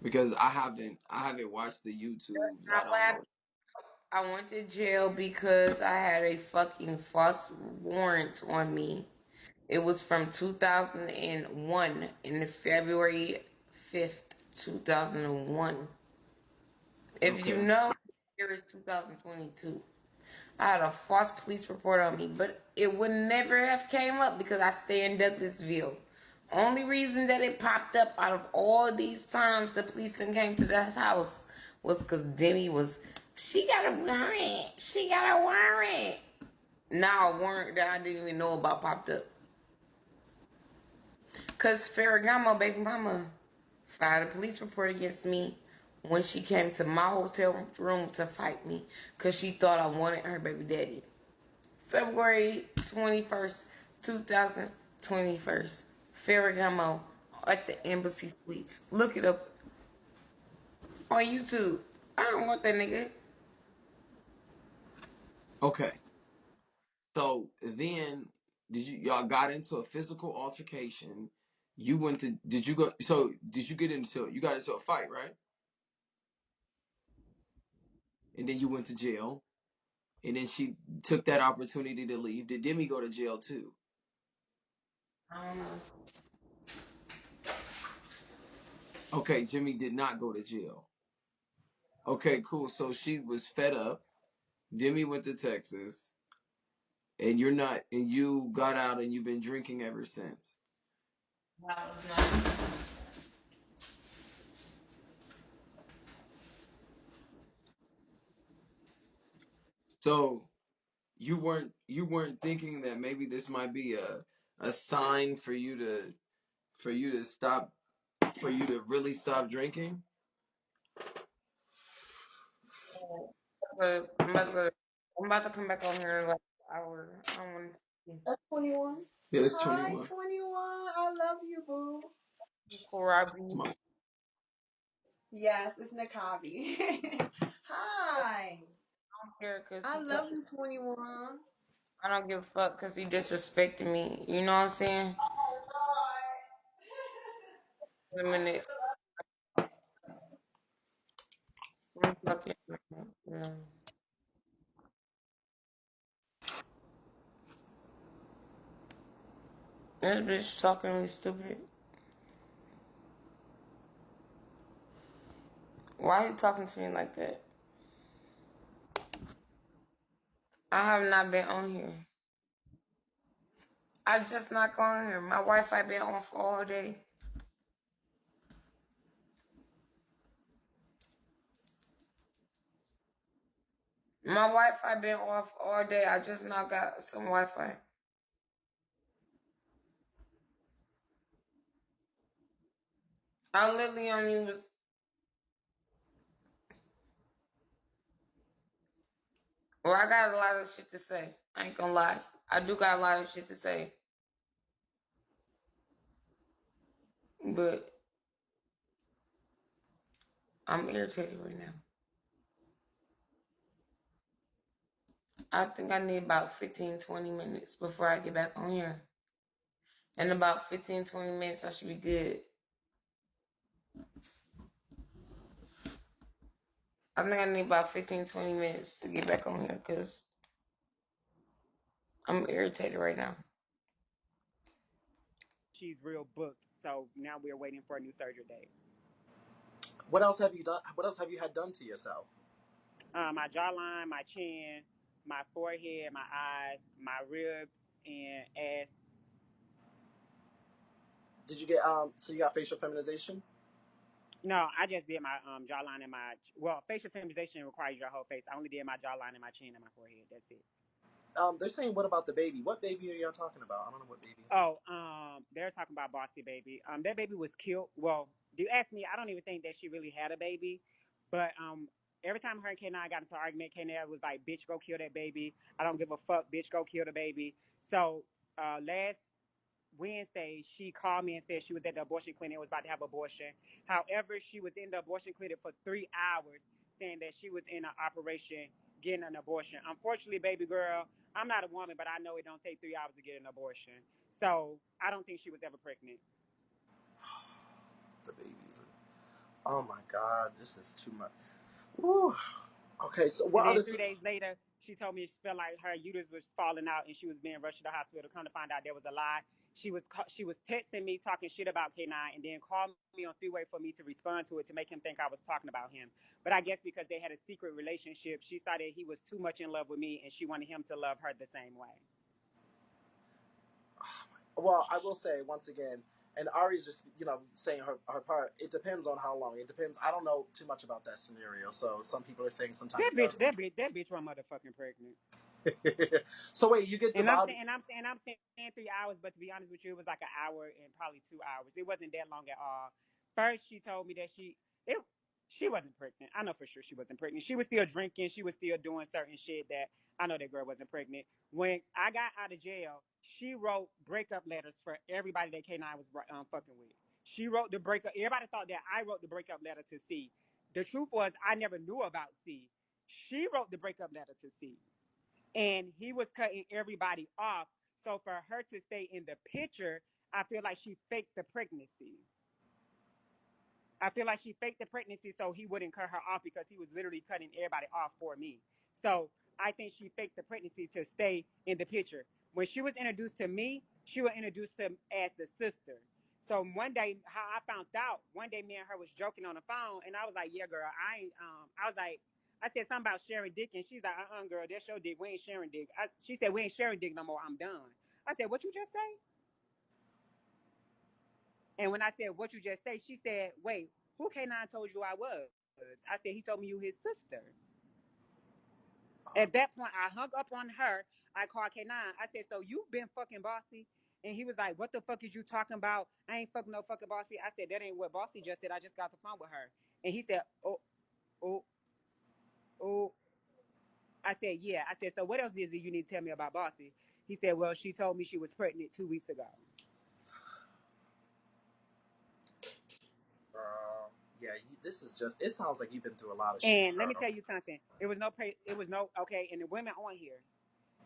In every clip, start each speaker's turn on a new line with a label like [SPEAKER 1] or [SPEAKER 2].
[SPEAKER 1] Because I haven't watched the YouTubes. I
[SPEAKER 2] Not what
[SPEAKER 1] don't know.
[SPEAKER 2] happened. I went to jail because I had a fucking false warrant on me. It was from 2001 in February 5th, 2001. If you
[SPEAKER 1] Okay.
[SPEAKER 2] know, here is 2022. I had a false police report on me, but it would never have came up because I stay in Douglasville. Only reason that it popped up out of all these times the police then came to the house was because Demi was, she got a warrant. She got a warrant. Now a warrant that I didn't even know about popped up. Because Ferragamo, baby mama, filed a police report against me when she came to my hotel room to fight me because she thought I wanted her baby daddy. February 21st, 2021. Ferragamo at the Embassy Suites. Look it up on YouTube. I don't want that nigga.
[SPEAKER 1] Okay. So then, did y'all got into a physical altercation? You went to did you go? So did you get into you got into a fight, right? And then you went to jail. And then she took that opportunity to leave. Did Demi go to jail too?
[SPEAKER 2] I don't know.
[SPEAKER 1] Okay, Jimmy did not go to jail. Okay, cool. So she was fed up. Demi went to Texas, and you're not, and you got out, and you've been drinking ever since.
[SPEAKER 2] I was not.
[SPEAKER 1] So you weren't thinking that maybe this might be a sign for you to stop for you to really stop drinking.
[SPEAKER 2] I'm about to come back on here in like an hour. I don't want to
[SPEAKER 3] That's 21.
[SPEAKER 1] Yeah, it's
[SPEAKER 3] Hi,
[SPEAKER 1] 21.
[SPEAKER 3] 21. I love you, boo.
[SPEAKER 2] see Korabi.
[SPEAKER 1] My-
[SPEAKER 3] Yes, it's Nakabi. Hi.
[SPEAKER 2] I don't care because
[SPEAKER 3] I
[SPEAKER 2] he
[SPEAKER 3] love
[SPEAKER 2] talk.
[SPEAKER 3] you, 21.
[SPEAKER 2] I don't give a fuck because he disrespected me. You know what I'm saying? In a minute. I'm fucking. Yeah. This bitch talking to me stupid. Why are you talking to me like that? I have not been on here. I just not going here. My Wi-Fi been off all day. My Wi-Fi been off all day. I just not got some Wi-Fi. I literally only was. Well, I got a lot of shit to say. I ain't gonna lie. I do got a lot of shit to say, but I'm irritated right now. I think I need about 15, 20 minutes before I get back on here. In about 15, 20 minutes, I should be good. I think I need about 15, 20 minutes to get back on here because I'm irritated right now.
[SPEAKER 4] She's real booked, so now we're waiting for a new surgery date.
[SPEAKER 5] What else have you done? What else have you had done to yourself?
[SPEAKER 4] My jawline, my chin, my forehead, my eyes, my ribs, and ass.
[SPEAKER 5] Did you get so you got facial feminization?
[SPEAKER 4] No, I just did my jawline and my facial feminization requires your whole face. I only did my jawline and my chin and my forehead. That's it.
[SPEAKER 5] They're saying what about the baby? What baby are y'all talking about? I don't know what baby.
[SPEAKER 4] Oh, they're talking about Bossy Baby. That baby was killed. Well, do you ask me? I don't even think that she really had a baby, but every time her and K9 got into an argument, K9 was like, "Bitch, go kill that baby. I don't give a fuck. Bitch, go kill the baby." So last Wednesday, she called me and said she was at the abortion clinic and was about to have abortion. However, she was in the abortion clinic for 3 hours, saying that she was in an operation getting an abortion. Unfortunately, baby girl, I'm not a woman, but I know it don't take 3 hours to get an abortion. So I don't think she was ever pregnant.
[SPEAKER 5] The babies. Oh my God, this is too much. Ooh. Okay, so
[SPEAKER 4] And
[SPEAKER 5] what
[SPEAKER 4] then
[SPEAKER 5] other?
[SPEAKER 4] 3 days later, she told me she felt like her uterus was falling out and she was being rushed to the hospital. Come to find out there was a lie. She was texting me talking shit about K9 and then called me on three-way for me to respond to it to make him think I was talking about him. But I guess because they had a secret relationship, she saw that he was too much in love with me and she wanted him to love her the same way.
[SPEAKER 5] Well, I will say once again, and Ari's just saying her part. It depends on how long. It depends. I don't know too much about that scenario. So some people are saying sometimes it does.
[SPEAKER 4] That bitch was motherfucking pregnant.
[SPEAKER 5] So wait, you get the
[SPEAKER 4] And I'm
[SPEAKER 5] body.
[SPEAKER 4] saying, I'm saying 3 hours, but to be honest with you, it was like an hour and probably 2 hours. It wasn't that long at all. First, she told me that she wasn't pregnant. I know for sure she wasn't pregnant. She was still drinking. She was still doing certain shit that I know that girl wasn't pregnant. When I got out of jail, she wrote breakup letters for everybody that K9 was fucking with. She wrote the breakup. Everybody thought that I wrote the breakup letter to C. The truth was, I never knew about C. She wrote the breakup letter to C. And he was cutting everybody off. So for her to stay in the picture, I feel like she faked the pregnancy. I feel like she faked the pregnancy so he wouldn't cut her off because he was literally cutting everybody off for me. So I think she faked the pregnancy to stay in the picture. When she was introduced to me, she was introduced to as the sister. So one day, how I found out, one day me and her was joking on the phone, and I was like, "Yeah, girl, I was like, I said something about sharing dick, and she's like, girl, that's your dick. We ain't sharing dick." She said, "We ain't sharing dick no more. I'm done." I said, "What you just say?" And when I said, "What you just say?" she said, "Wait, who K9 told you I was?" I said, "He told me you his sister." At that point, I hung up on her. I called K9. I said, "So you been fucking Bossy?" And he was like, "What the fuck is you talking about? I ain't fucking no fucking Bossy." I said, "That ain't what Bossy just said. I just got the phone with her." And he said, "Oh, oh, oh." I said, "Yeah." I said, "So what else is it you need to tell me about Bossy?" He said, "Well, she told me she was pregnant 2 weeks ago."
[SPEAKER 5] Yeah, this is just. It sounds like you've been through a lot of shit,
[SPEAKER 4] And let me
[SPEAKER 5] girl.
[SPEAKER 4] tell you something. It was no okay. And the women on here,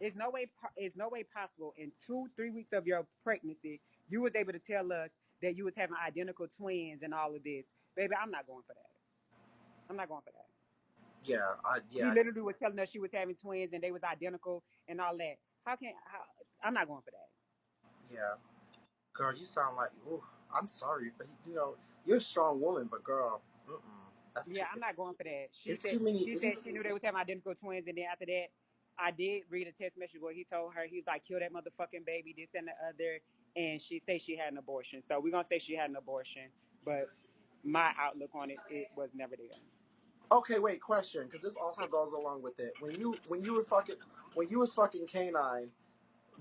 [SPEAKER 4] it's no way possible in 2-3 weeks of your pregnancy you was able to tell us that you was having identical twins and all of this. Baby, I'm not going for that. I'm not going for that.
[SPEAKER 5] Yeah,
[SPEAKER 4] She literally was telling us she was having twins and they was identical and all that. I'm not going for that.
[SPEAKER 5] Yeah, girl, you sound like. Ooh, I'm sorry, but you're a strong woman, but girl, that's too.
[SPEAKER 4] Yeah, I'm not going for that.
[SPEAKER 5] It's too many.
[SPEAKER 4] She said she knew they was having identical twins, and then after that, I did read a text message where he told her, he was like, "Kill that motherfucking baby," this and the other, and she said she had an abortion. So we're gonna say she had an abortion, but my outlook on it was never there.
[SPEAKER 5] Okay, wait, question, because this also goes along with it. When you was fucking K9,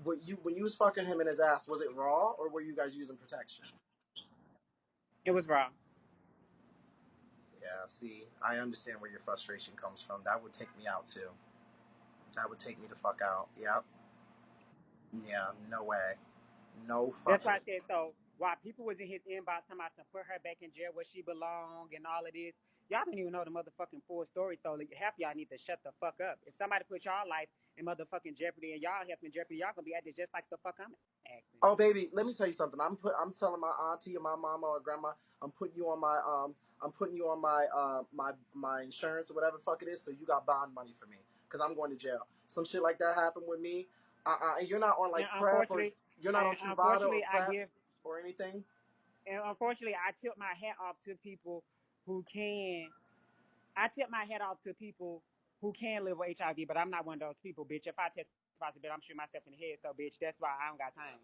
[SPEAKER 5] when you was fucking him in his ass, was it raw or were you guys using protection?
[SPEAKER 4] It was raw.
[SPEAKER 5] Yeah, see, I understand where your frustration comes from. That would take me out too. That would take me the fuck out. Yep. Yeah, no way. No
[SPEAKER 4] That's
[SPEAKER 5] fucking.
[SPEAKER 4] why I said so. While people was in his inbox talking about some put her back in jail where she belong and all of this, y'all don't even know the motherfucking full story. So half y'all need to shut the fuck up. If somebody put y'all life in motherfucking jeopardy and y'all helping jeopardy, y'all gonna be acting just like the fuck I'm acting.
[SPEAKER 5] Oh baby, let me tell you something. I'm telling my auntie or my mama or grandma, I'm putting you on my insurance or whatever the fuck it is, so you got bond money for me. Because I'm going to jail. Some shit like that happened with me. And you're not on like
[SPEAKER 4] And
[SPEAKER 5] PrEP or you're not on Truvada or
[SPEAKER 4] I
[SPEAKER 5] PrEP
[SPEAKER 4] give,
[SPEAKER 5] or anything.
[SPEAKER 4] and unfortunately, I tip my hat off to people who can. I tip my hat off to people who can live with HIV, but I'm not one of those people, bitch. If I test positive, I'm shooting myself in the head. So, bitch, that's why I don't got time.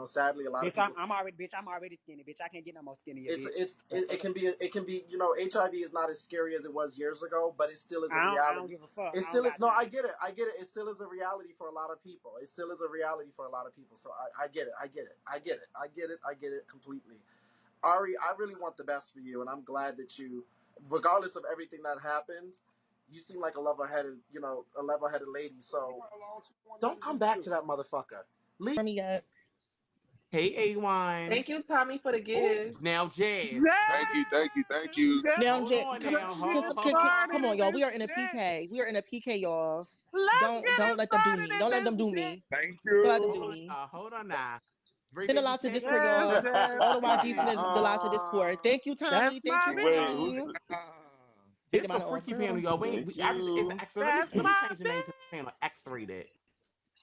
[SPEAKER 5] Sadly, a lot of
[SPEAKER 4] Bitch,
[SPEAKER 5] people.
[SPEAKER 4] I'm already skinny, bitch. I can't get no more skinnier, bitch.
[SPEAKER 5] It can be HIV is not as scary as it was years ago, but it still is a
[SPEAKER 4] I don't
[SPEAKER 5] reality.
[SPEAKER 4] give a fuck.
[SPEAKER 5] It
[SPEAKER 4] I
[SPEAKER 5] still
[SPEAKER 4] don't
[SPEAKER 5] is,
[SPEAKER 4] got
[SPEAKER 5] no, I
[SPEAKER 4] time.
[SPEAKER 5] get it. It still is a reality for a lot of people. It still is a reality for a lot of people. So I get it. I get it completely. Ari, I really want the best for you, and I'm glad that you, regardless of everything that happens, you seem like a level-headed lady. So don't come back to that motherfucker. Leave
[SPEAKER 6] Me up.
[SPEAKER 1] Hey, A1.
[SPEAKER 6] Thank you, Tommy, for the gifts.
[SPEAKER 1] Now, Jazz.
[SPEAKER 7] Thank you.
[SPEAKER 6] Now,
[SPEAKER 1] Hold on now.
[SPEAKER 6] just
[SPEAKER 1] Hold, hold,
[SPEAKER 6] come on, y'all. We are in a PK. We are in a PK, y'all. Don't let them do me. Don't let them do me.
[SPEAKER 7] Thank
[SPEAKER 6] Don't let them do
[SPEAKER 7] you.
[SPEAKER 6] me.
[SPEAKER 1] hold on now.
[SPEAKER 6] Send a lot to Discord, y'all. All the YGs send the lot to Discord. Thank you, Tommy. Thank you,
[SPEAKER 7] Wait, who's
[SPEAKER 6] Tommy.
[SPEAKER 8] It's a freaky panel, y'all.
[SPEAKER 7] thank you.
[SPEAKER 8] Let me change the name to the panel X-rated.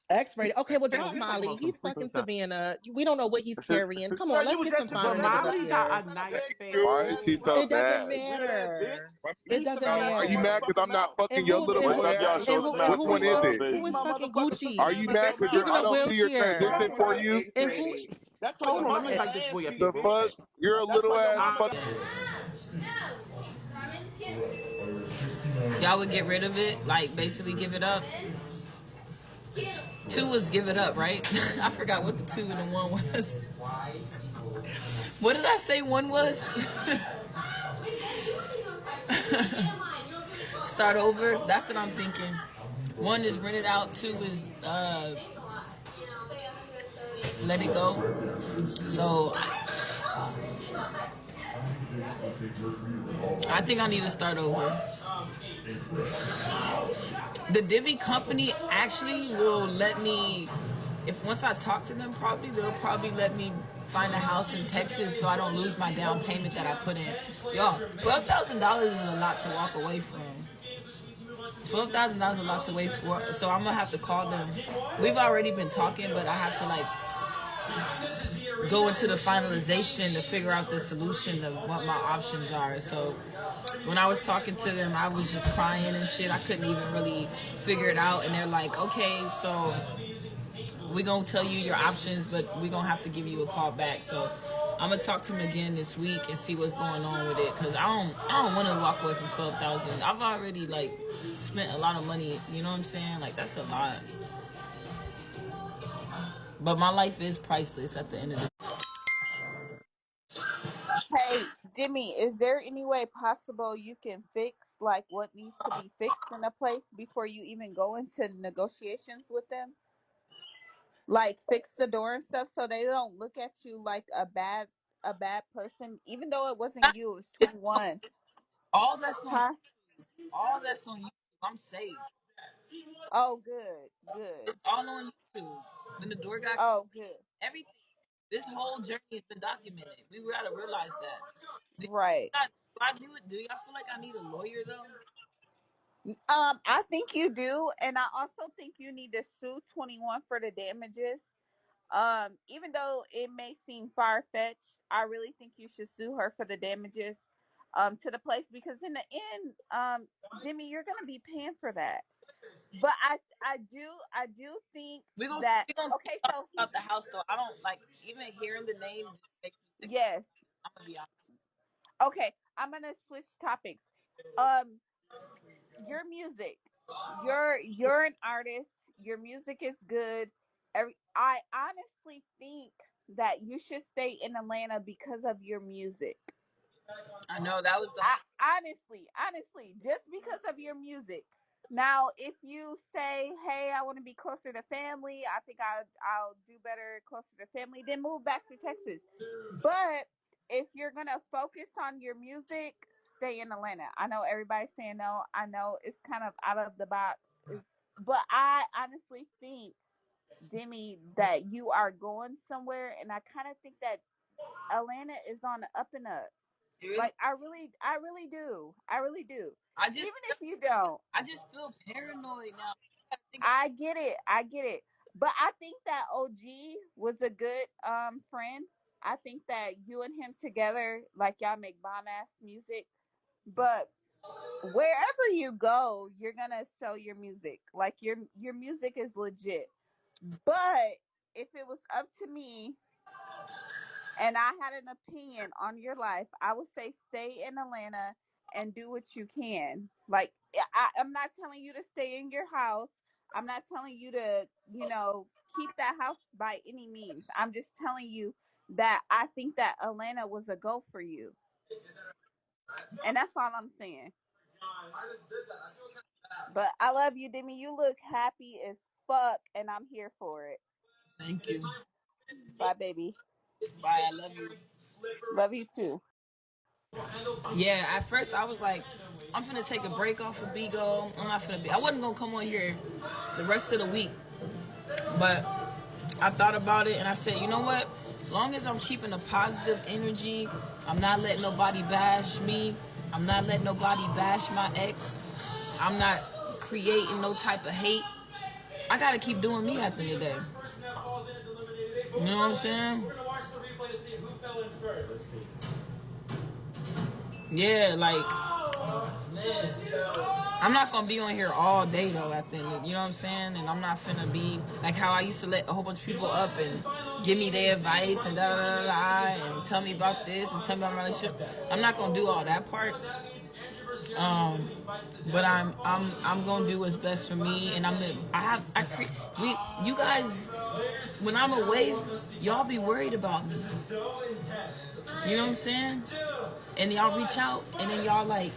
[SPEAKER 6] X-rated. Okay, well,
[SPEAKER 8] This
[SPEAKER 6] drop
[SPEAKER 8] talking
[SPEAKER 6] Molly.
[SPEAKER 8] about some
[SPEAKER 6] He's
[SPEAKER 8] freaky
[SPEAKER 6] fucking
[SPEAKER 8] stuff.
[SPEAKER 6] Savannah. We don't know what he's carrying. Come on, let's get some finer
[SPEAKER 8] But
[SPEAKER 6] niggas up
[SPEAKER 8] Molly got
[SPEAKER 6] here.
[SPEAKER 8] a nice face.
[SPEAKER 7] Why is he so
[SPEAKER 6] It doesn't
[SPEAKER 7] mad?
[SPEAKER 6] matter. It doesn't
[SPEAKER 7] Are you
[SPEAKER 6] matter.
[SPEAKER 7] mad because I'm not fucking
[SPEAKER 6] And
[SPEAKER 7] your
[SPEAKER 6] who
[SPEAKER 7] little
[SPEAKER 6] and
[SPEAKER 7] boy
[SPEAKER 6] who
[SPEAKER 7] ass?
[SPEAKER 6] and who and
[SPEAKER 7] Which
[SPEAKER 6] who
[SPEAKER 7] one
[SPEAKER 6] is
[SPEAKER 7] is
[SPEAKER 6] fuck,
[SPEAKER 7] it?
[SPEAKER 6] who is fucking
[SPEAKER 7] Are
[SPEAKER 6] Gucci?
[SPEAKER 7] you mad because
[SPEAKER 6] He's in
[SPEAKER 7] I
[SPEAKER 6] a
[SPEAKER 7] don't see your
[SPEAKER 6] wheelchair.
[SPEAKER 7] transition for you?
[SPEAKER 6] And who?
[SPEAKER 8] Hold on, let me invite this boy up here
[SPEAKER 7] The
[SPEAKER 8] real
[SPEAKER 7] fuck?
[SPEAKER 8] quick.
[SPEAKER 7] You're a little ass fucking.
[SPEAKER 9] Y'all would get rid of it, like basically give it up. 2 was give it up, right? I forgot what the 2 and the 1 was. What did I say 1 was? Start over. That's what I'm thinking. 1 is rent it out. 2 is let it go. So I think I need to start over. The Divi company actually will let me, if once I talk to them properly, they'll probably let me find a house in Texas so I don't lose my down payment that I put in. Y'all, $12,000 is a lot to walk away from. $12,000 is a lot to wait for, so I'm gonna have to call them. We've already been talking, but I have to like go into the finalization to figure out the solution of what my options are. So when I was talking to them, I was just crying and shit. I couldn't even really figure it out. And they're like, okay, so we're going to tell you your options, but we're going to have to give you a call back. So I'm going to talk to them again this week and see what's going on with it. Because I don't want to walk away from $12,000. I've already, like, spent a lot of money. You know what I'm saying? Like, that's a lot. But my life is priceless at the end of the day.
[SPEAKER 10] Hey, Demi, is there any way possible you can fix like what needs to be fixed in a place before you even go into negotiations with them? Like fix the door and stuff so they don't look at you like a bad person, even though it wasn't you, it was 21.
[SPEAKER 9] All that's on
[SPEAKER 10] Huh?
[SPEAKER 9] all that's on YouTube. I'm safe.
[SPEAKER 10] Oh, good.
[SPEAKER 9] It's all on YouTube. When the door got
[SPEAKER 10] Oh, good.
[SPEAKER 9] everything, this whole journey has been documented. We gotta realize that. Do
[SPEAKER 10] Right.
[SPEAKER 9] I do it? Do y'all feel like I need a lawyer though?
[SPEAKER 10] I think you do, and I also think you need to sue 21 for the damages. Even though it may seem far fetched, I really think you should sue her for the damages to the place because in the end, Demi, you're gonna be paying for that. But I do think
[SPEAKER 9] We
[SPEAKER 10] that
[SPEAKER 9] gonna
[SPEAKER 10] okay,
[SPEAKER 9] talk
[SPEAKER 10] so
[SPEAKER 9] about the house though. I don't like even hearing the name just makes me sick.
[SPEAKER 10] yes,
[SPEAKER 9] I'm gonna be honest.
[SPEAKER 10] okay, I'm gonna switch topics. Your music, you're an artist. Your music is good. I honestly think that you should stay in Atlanta because of your music.
[SPEAKER 9] I know that was the
[SPEAKER 10] Honestly, just because of your music. Now, if you say, "Hey, I want to be closer to family. I think I'll do better closer to family," then move back to Texas. But if you're gonna focus on your music, stay in Atlanta. I know everybody's saying no. I know it's kind of out of the box, but I honestly think, Demi, that you are going somewhere, and I kind of think that Atlanta is on the up and up.
[SPEAKER 9] really.
[SPEAKER 10] Like I really do. I really do.
[SPEAKER 9] I just
[SPEAKER 10] Even if you don't,
[SPEAKER 9] I just feel paranoid now.
[SPEAKER 10] I get it. But I think that OG was a good friend. I think that you and him together, like y'all make bomb ass music. But wherever you go, you're gonna sell your music. Like your music is legit. But if it was up to me, and I had an opinion on your life, I would say stay in Atlanta and do what you can. Like, I'm not telling you to stay in your house. I'm not telling you to, keep that house by any means. I'm just telling you that I think that Atlanta was a go for you. And that's all I'm saying. But I love you, Demi. You look happy as fuck, and I'm here for it.
[SPEAKER 9] Thank you.
[SPEAKER 10] Bye, baby.
[SPEAKER 9] Bye. I love you.
[SPEAKER 10] Love you too.
[SPEAKER 9] Yeah, at first I was like, I'm finna take a break off of Bigo. I wasn't gonna come on here the rest of the week. But I thought about it and I said, you know what? Long as I'm keeping a positive energy, I'm not letting nobody bash me. I'm not letting nobody bash my ex. I'm not creating no type of hate. I gotta keep doing me at the end of the day. You know what I'm saying? Yeah, like, I'm not gonna be on here all day though at the end of, you know what I'm saying? And I'm not finna be like how I used to let a whole bunch of people up and give me their advice and da da da da and tell me about this and tell me about my relationship. I'm not gonna do all that part. But I'm gonna do what's best for me, and you guys, when I'm away, y'all be worried about me. You know what I'm saying? And y'all reach out, and then y'all like,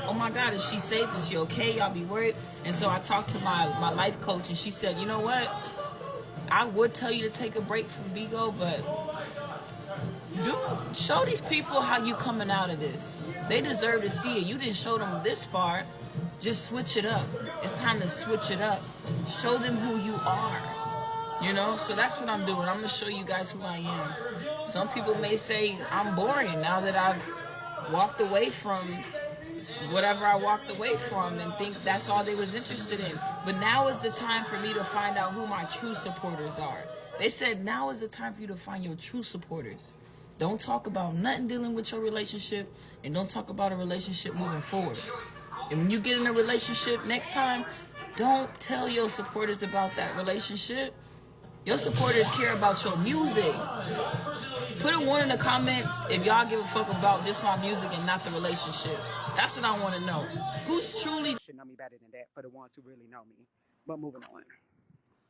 [SPEAKER 9] oh my God, is she safe? Is she okay? Y'all be worried. And so I talked to my life coach, and she said, you know what? I would tell you to take a break from Bigo, but dude, show these people how you coming out of this. They deserve to see it. You didn't show them this far. Just switch it up. It's time to switch it up. Show them who you are. You know, so that's what I'm doing. I'm gonna show you guys who I am. Some people may say I'm boring now that I've walked away from whatever I walked away from and think that's all they was interested in. But now is the time for me to find out who my true supporters are. They said now is the time for you to find your true supporters. Don't talk about nothing dealing with your relationship, and don't talk about a relationship moving forward. And when you get in a relationship next time, don't tell your supporters about that relationship. Your supporters care about your music. Put a 1 in the comments if y'all give a fuck about just my music and not the relationship. That's what I want to know. Who's truly
[SPEAKER 4] should know me better than that for the ones who really know me. But moving on.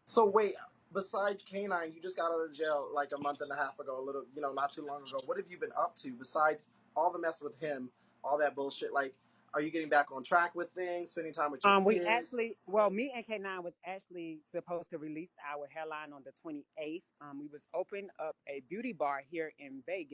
[SPEAKER 5] So wait, besides K9, you just got out of jail like a month and a half ago, a little, not too long ago. What have you been up to besides all the mess with him, all that bullshit? Like, are you getting back on track with things, spending time with your
[SPEAKER 4] We
[SPEAKER 5] kids?
[SPEAKER 4] actually, me and K9 was actually supposed to release our hairline on the 28th. We was open up a beauty bar here in Vegas.